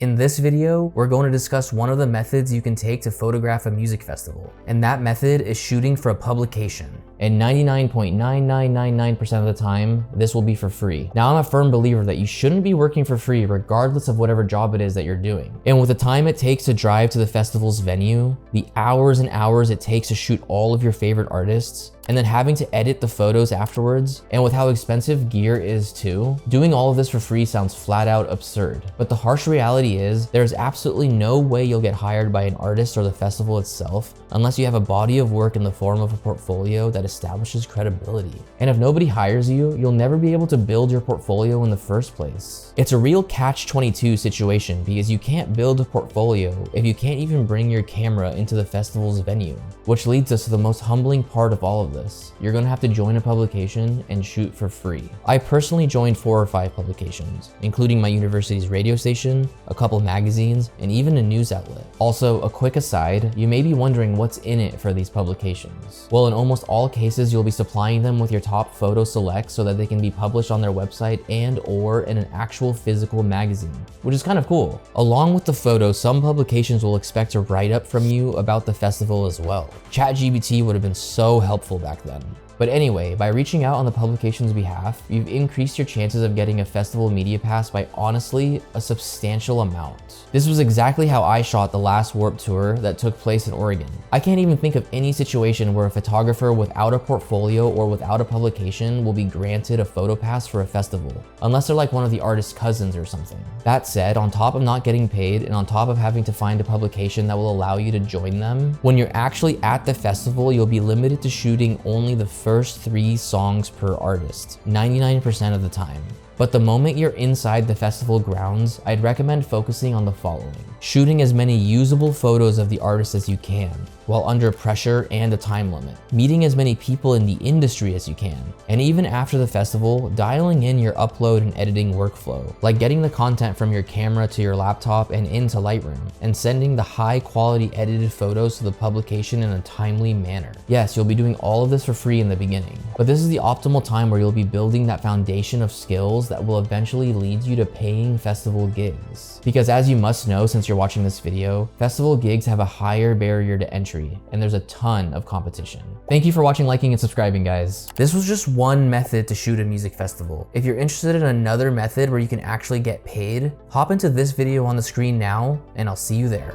In this video, we're going to discuss one of the methods you can take to photograph a music festival, and that method is shooting for a publication. And 99.9999% of the time, this will be for free. Now, I'm a firm believer that you shouldn't be working for free regardless of whatever job it is that you're doing. And with the time it takes to drive to the festival's venue, the hours and hours it takes to shoot all of your favorite artists, and then having to edit the photos afterwards, and with how expensive gear is too, doing all of this for free sounds flat out absurd. But the harsh reality is, there's absolutely no way you'll get hired by an artist or the festival itself unless you have a body of work in the form of a portfolio that establishes credibility. And if nobody hires you, you'll never be able to build your portfolio in the first place. It's a real catch-22 situation because you can't build a portfolio if you can't even bring your camera into the festival's venue. Which leads us to the most humbling part of all of this. You're gonna have to join a publication and shoot for free. I personally joined 4 or 5 publications, including my university's radio station, a couple magazines, and even a news outlet. Also, a quick aside, you may be wondering what's in it for these publications. Well, in almost all cases, you'll be supplying them with your top photo selects so that they can be published on their website and or in an actual physical magazine, which is kind of cool. Along with the photos, some publications will expect a write-up from you about the festival as well. ChatGPT would have been so helpful back then. But anyway, by reaching out on the publication's behalf, you've increased your chances of getting a festival media pass by honestly a substantial amount. This was exactly how I shot the last Warped Tour that took place in Oregon. I can't even think of any situation where a photographer without a portfolio or without a publication will be granted a photo pass for a festival, unless they're like one of the artist's cousins or something. That said, on top of not getting paid and on top of having to find a publication that will allow you to join them, when you're actually at the festival, you'll be limited to shooting only the first 3 songs per artist, 99% of the time. But the moment you're inside the festival grounds, I'd recommend focusing on the following. Shooting as many usable photos of the artist as you can, while under pressure and a time limit. Meeting as many people in the industry as you can. And even after the festival, dialing in your upload and editing workflow, like getting the content from your camera to your laptop and into Lightroom, and sending the high quality edited photos to the publication in a timely manner. Yes, you'll be doing all of this for free in the beginning, but this is the optimal time where you'll be building that foundation of skills that will eventually lead you to paying festival gigs. Because as you must know since you're watching this video, festival gigs have a higher barrier to entry, and there's a ton of competition. Thank you for watching, liking, and subscribing, guys. This was just one method to shoot a music festival. If you're interested in another method where you can actually get paid, hop into this video on the screen now, and I'll see you there.